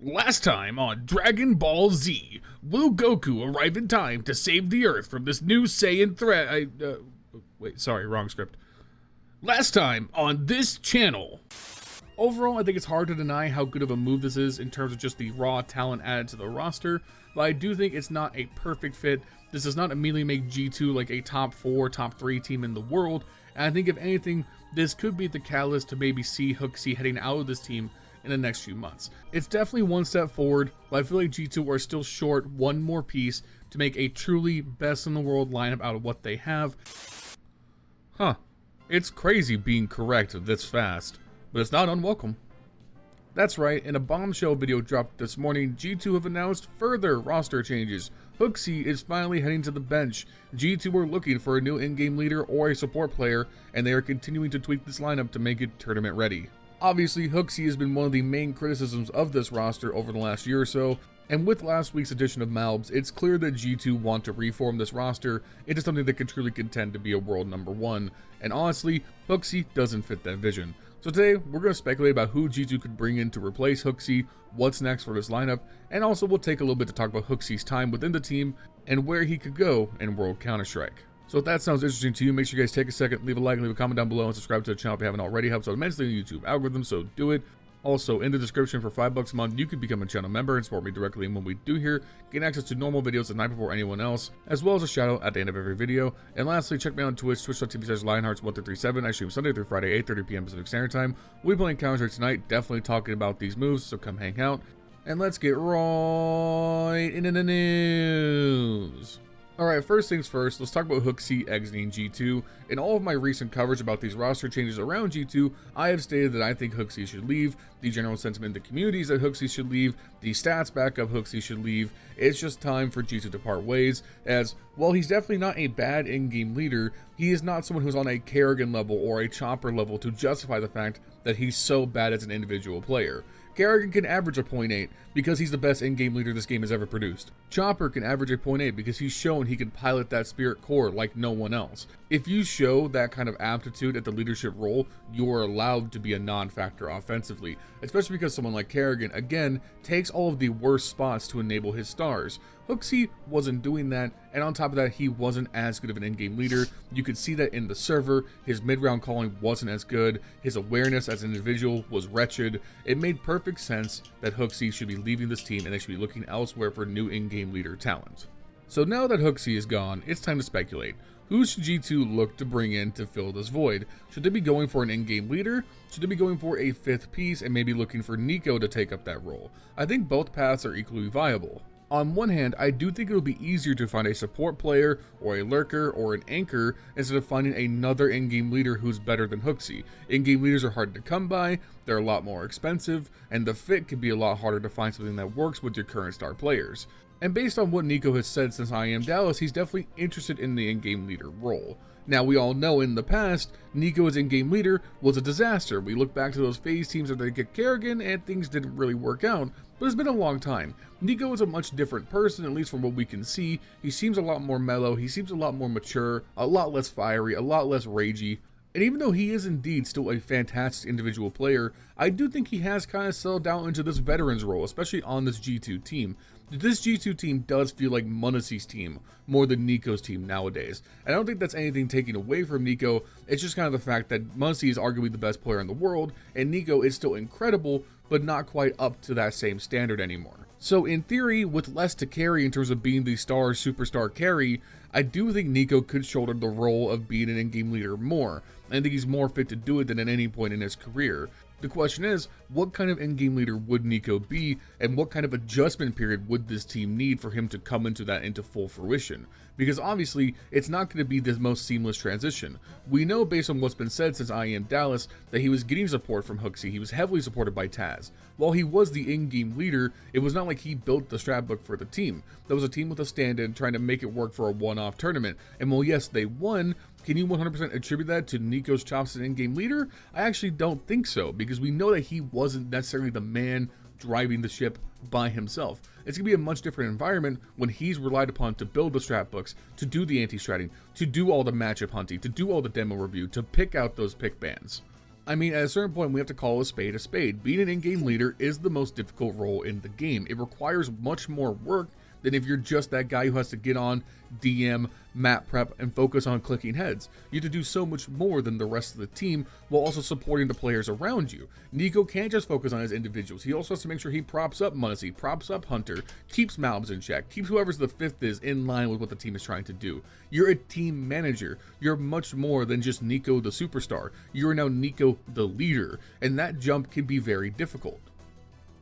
Last time on Dragon Ball Z, will Goku arrive in time to save the Earth from this new Saiyan threat? Wait, sorry, wrong script. Last time on this channel. Overall, I think it's hard to deny how good of a move this is in terms of just the raw talent added to the roster, but I do think it's not a perfect fit. This does not immediately make G2 like a top 4, top 3 team in the world, and I think if anything, this could be the catalyst to maybe see Hooxi heading out of this team in the next few months. It's definitely one step forward, but I feel like G2 are still short one more piece to make a truly best in the world lineup out of what they have. It's crazy being correct this fast, but it's not unwelcome. That's right, in a bombshell video dropped this morning, G2 have announced further roster changes. Hooxi is finally heading to the bench. G2 are looking for a new in-game leader or a support player, and they are continuing to tweak this lineup to make it tournament ready. Obviously, Hooxi has been one of the main criticisms of this roster over the last year or so, and with last week's edition of Malbs, it's clear that G2 want to reform this roster into something that can truly contend to be a world number 1, and honestly, Hooxi doesn't fit that vision. So today, we're going to speculate about who G2 could bring in to replace Hooxi, what's next for this lineup, and also we'll take a little bit to talk about Hooxi's time within the team, and where he could go in World Counter-Strike. So if that sounds interesting to you, make sure you guys take a second, leave a like, leave a comment down below, and subscribe to the channel if you haven't already. It helps out immensely in the YouTube algorithm, so do it. Also, in the description for $5 a month, you could become a channel member and support me directly in what we do here, gain access to normal videos the night before anyone else, as well as a shout out at the end of every video. And lastly, check me out on Twitch, twitch.tv/LionHeartZ1337. I stream Sunday through Friday, 8:30 p.m. Pacific Standard Time. We'll be playing Counter-Strike tonight, definitely talking about these moves, so come hang out. And let's get right into the news. Alright, first things first, let's talk about Hooxi exiting G2. In all of my recent coverage about these roster changes around G2, I have stated that I think Hooxi should leave. The general sentiment in the community is that Hooxi should leave. The stats back up Hooxi should leave. It's just time for G2 to part ways, as, while he's definitely not a bad in-game leader, he is not someone who's on a Kerrigan level or a Chopper level to justify the fact that he's so bad as an individual player. Kerrigan can average a 0.8 because he's the best in-game leader this game has ever produced. Chopper can average a 0.8 because he's shown he can pilot that spirit core like no one else. If you show that kind of aptitude at the leadership role, you are allowed to be a non-factor offensively, especially because someone like Kerrigan, again, takes all of the worst spots to enable his stars. Hooxi wasn't doing that, and on top of that, he wasn't as good of an in-game leader. You could see that in the server. His mid-round calling wasn't as good. His awareness as an individual was wretched. It made perfect sense that Hooxi should be leaving this team and they should be looking elsewhere for new in-game leader talent. So now that Hooxi is gone, it's time to speculate. Who should G2 look to bring in to fill this void? Should they be going for an in-game leader? Should they be going for a 5th piece and maybe looking for Nico to take up that role? I think both paths are equally viable. On one hand, I do think it'll be easier to find a support player, or a lurker, or an anchor, instead of finding another in-game leader who's better than Hooxi. In-game leaders are hard to come by, they're a lot more expensive, and the fit can be a lot harder to find something that works with your current star players. And based on what Nico has said since I Am Dallas, he's definitely interested in the in-game leader role. Now, we all know in the past, Nico as in-game leader was a disaster. We look back to those phase teams that they get Kerrigan and things didn't really work out, but it's been a long time. Nico is a much different person, at least from what we can see. He seems a lot more mellow, he seems a lot more mature, a lot less fiery, a lot less ragey. And even though he is indeed still a fantastic individual player, I do think he has kind of settled down into this veterans role, especially on this G2 team. This G2 team does feel like m0NESY's team more than Nico's team nowadays. And I don't think that's anything taken away from Nico, it's just kind of the fact that m0NESY is arguably the best player in the world, and Nico is still incredible, but not quite up to that same standard anymore. So in theory, with less to carry in terms of being the superstar carry, I do think Nico could shoulder the role of being an in-game leader more. I think he's more fit to do it than at any point in his career. The question is, what kind of in-game leader would Nico be, and what kind of adjustment period would this team need for him to come into full fruition? Because obviously, it's not going to be the most seamless transition. We know based on what's been said since I Am Dallas that he was getting support from Hooxi. He was heavily supported by Taz. While he was the in-game leader, it was not like he built the strat book for the team. That was a team with a stand-in trying to make it work for a one-off tournament. And while yes, they won, can you 100% attribute that to Nico's chops as an in-game leader? I actually don't think so, because we know that he wasn't necessarily the man driving the ship by himself. It's going to be a much different environment when he's relied upon to build the strat books, to do the anti-stratting, to do all the matchup hunting, to do all the demo review, to pick out those pick bans. I mean, at a certain point, we have to call a spade a spade. Being an in-game leader is the most difficult role in the game. It requires much more work than if you're just that guy who has to get on, DM, map prep, and focus on clicking heads. You have to do so much more than the rest of the team while also supporting the players around you. Nico can't just focus on his individuals. He also has to make sure he props up Bubblesj, props up Hunter, keeps Malbs in check, keeps whoever's the fifth is in line with what the team is trying to do. You're a team manager. You're much more than just Nico the superstar. You're now Nico the leader, and that jump can be very difficult.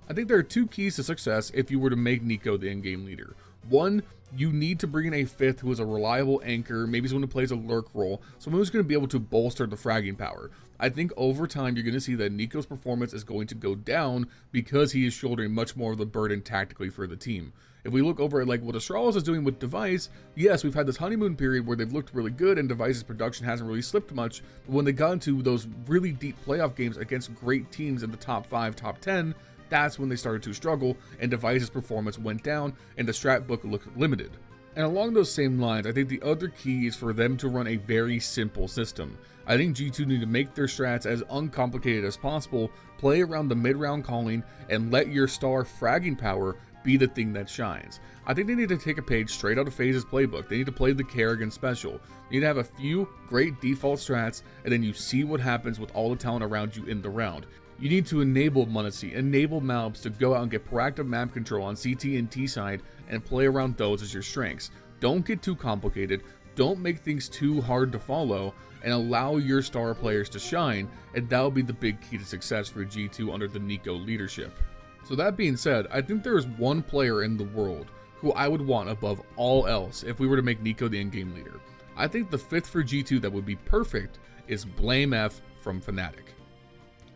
I think there are two keys to success if you were to make Nico the in-game leader. One, you need to bring in a fifth who is a reliable anchor, maybe someone who plays a lurk role, someone who's going to be able to bolster the fragging power. I think over time you're going to see that Nico's performance is going to go down because he is shouldering much more of the burden tactically for the team. If we look over at like what Astralis is doing with Device, yes, we've had this honeymoon period where they've looked really good and Device's production hasn't really slipped much, but when they got into those really deep playoff games against great teams in the top 5, top 10, that's when they started to struggle and Device's performance went down and the strat book looked limited. And along those same lines, I think the other key is for them to run a very simple system. I think G2 need to make their strats as uncomplicated as possible, play around the mid-round calling, and let your star fragging power be the thing that shines. I think they need to take a page straight out of FaZe's playbook. They need to play the Kerrigan special. You need to have a few great default strats, and then you see what happens with all the talent around you in the round. You need to enable Bubblesj, enable Malbs to go out and get proactive map control on CT and T side and play around those as your strengths. Don't get too complicated, don't make things too hard to follow, and allow your star players to shine, and that'll be the big key to success for G2 under the Nico leadership. So that being said, I think there is one player in the world who I would want above all else if we were to make Nico the in-game leader. I think the fifth for G2 that would be perfect is Bubblesj from Fnatic.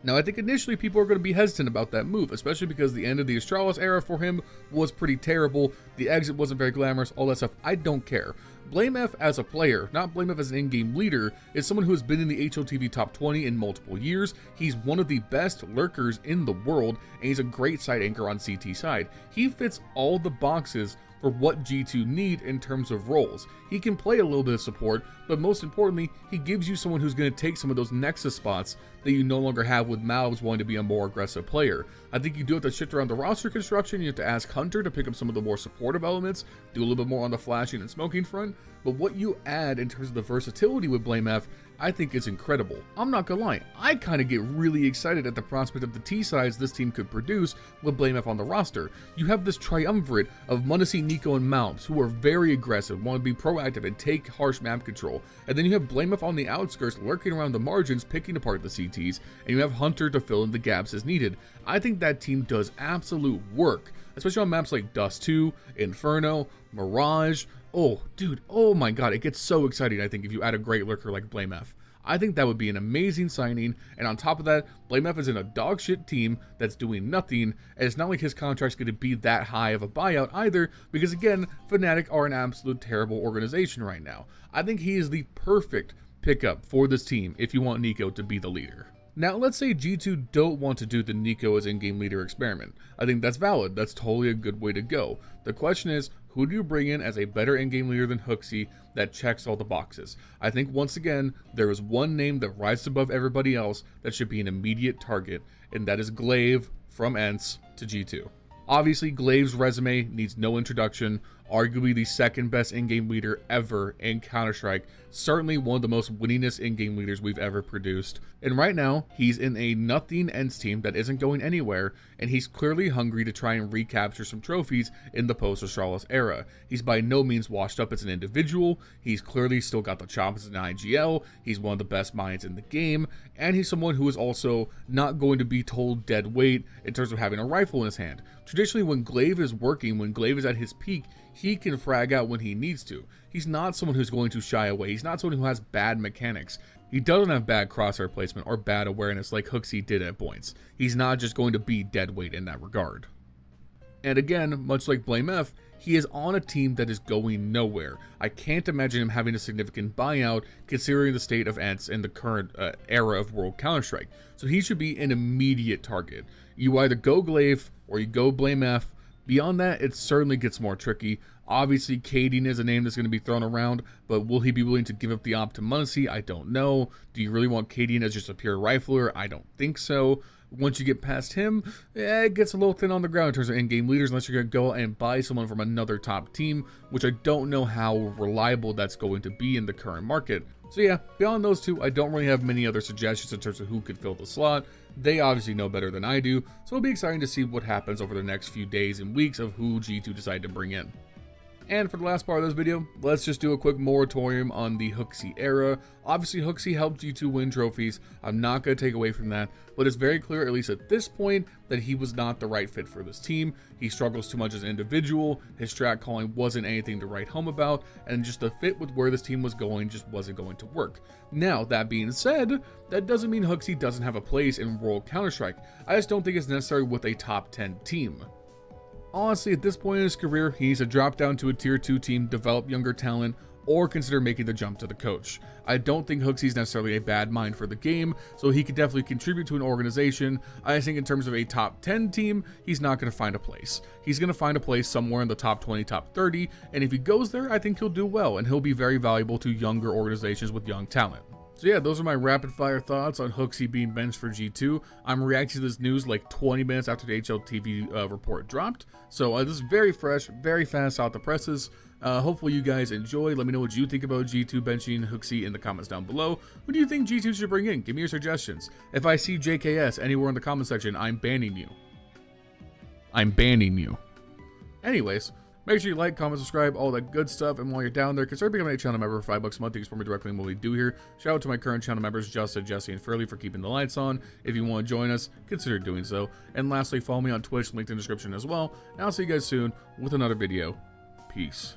Now, I think initially people are going to be hesitant about that move, especially because the end of the Astralis era for him was pretty terrible. The exit wasn't very glamorous, all that stuff. I don't care. Bubblesj as a player, not Bubblesj as an in-game leader, is someone who has been in the HOTV top 20 in multiple years. He's one of the best lurkers in the world, and he's a great side anchor on CT side. He fits all the boxes for what G2 need in terms of roles. He can play a little bit of support, but most importantly, he gives you someone who's going to take some of those nexus spots that you no longer have with Malbs wanting to be a more aggressive player. I think you do have to shift around the roster construction. You have to ask Hunter to pick up some of the more supportive elements, do a little bit more on the flashing and smoking front, but what you add in terms of the versatility with Bubblesj, I think is incredible. I'm not gonna lie, I kind of get really excited at the prospect of the T-sides this team could produce with Bubblesj on the roster. You have this triumvirate of Bubblesj, Nico, and Malbs who are very aggressive, want to be proactive, and take harsh map control. And then you have Bubblesj on the outskirts, lurking around the margins, picking apart the CTs, and you have Hunter to fill in the gaps as needed. I think that team does absolute work, especially on maps like Dust 2, Inferno, Mirage. Oh, dude, oh my god, it gets so exciting, I think, if you add a great lurker like Bubblesj. I think that would be an amazing signing, and on top of that, Bubblesj is in a dog shit team that's doing nothing, and it's not like his contract's going to be that high of a buyout either, because again, Fnatic are an absolute terrible organization right now. I think he is the perfect pickup for this team if you want Nico to be the leader. Now, let's say G2 don't want to do the Nico as in-game leader experiment. I think that's valid. That's totally a good way to go. The question is, who do you bring in as a better in-game leader than Hooxi that checks all the boxes? I think once again, there is one name that rises above everybody else that should be an immediate target, and that is Glaive from ENCE to G2. Obviously, Glaive's resume needs no introduction, arguably the second best in-game leader ever in Counter-Strike, certainly one of the most winningest in-game leaders we've ever produced. And right now, he's in a nothing ENCE team that isn't going anywhere, and he's clearly hungry to try and recapture some trophies in the post-Astralis era. He's by no means washed up as an individual, he's clearly still got the chops as an IGL, he's one of the best minds in the game, and he's someone who is also not going to be told dead weight in terms of having a rifle in his hand. Traditionally, when Glaive is working, when Glaive is at his peak, he can frag out when he needs to. He's not someone who's going to shy away. He's not someone who has bad mechanics. He doesn't have bad crosshair placement or bad awareness like Hooxi did at points. He's not just going to be dead weight in that regard. And again, much like Bubblesj, he is on a team that is going nowhere. I can't imagine him having a significant buyout considering the state of ENCE in the current era of World Counter-Strike. So he should be an immediate target. You either go Glaive or you go Bubblesj, Beyond that, it certainly gets more tricky. Obviously, Cadian is a name that's going to be thrown around, but will he be willing to give up the op to Muncie? I don't know. Do you really want Cadian as just a pure rifler? I don't think so. Once you get past him, it gets a little thin on the ground in terms of in-game leaders unless you're going to go and buy someone from another top team, which I don't know how reliable that's going to be in the current market. So yeah, beyond those two, I don't really have many other suggestions in terms of who could fill the slot. They obviously know better than I do, so it'll be exciting to see what happens over the next few days and weeks of who G2 decide to bring in. And for the last part of this video, let's just do a quick moratorium on the Hooxi era. Obviously, Hooxi helped G2 win trophies. I'm not going to take away from that, but it's very clear, at least at this point, that he was not the right fit for this team. He struggles too much as an individual. His strat calling wasn't anything to write home about, and just the fit with where this team was going just wasn't going to work. Now, that being said, that doesn't mean Hooxi doesn't have a place in World Counter-Strike. I just don't think it's necessary with a top 10 team. Honestly, at this point in his career, he needs to drop down to a tier 2 team, develop younger talent, or consider making the jump to the coach. I don't think Hooxi is necessarily a bad mind for the game, so he could definitely contribute to an organization. I think in terms of a top 10 team, he's not going to find a place. He's going to find a place somewhere in the top 20, top 30, and if he goes there, I think he'll do well, and he'll be very valuable to younger organizations with young talent. So yeah, those are my rapid fire thoughts on Hooxi being benched for G2. I'm reacting to this news like 20 minutes after the HLTV report dropped. So this is very fresh, very fast out the presses. Hopefully you guys enjoyed. Let me know what you think about G2 benching Hooxi in the comments down below. Who do you think G2 should bring in? Give me your suggestions. If I see JKS anywhere in the comment section, I'm banning you. I'm banning you. Anyways, make sure you like, comment, subscribe, all that good stuff. And while you're down there, consider becoming a channel member for $5 a month. You can support me directly in what we do here. Shout out to my current channel members, Justin, Jesse, and Fairly for keeping the lights on. If you want to join us, consider doing so. And lastly, follow me on Twitch, linked in the description as well. And I'll see you guys soon with another video. Peace.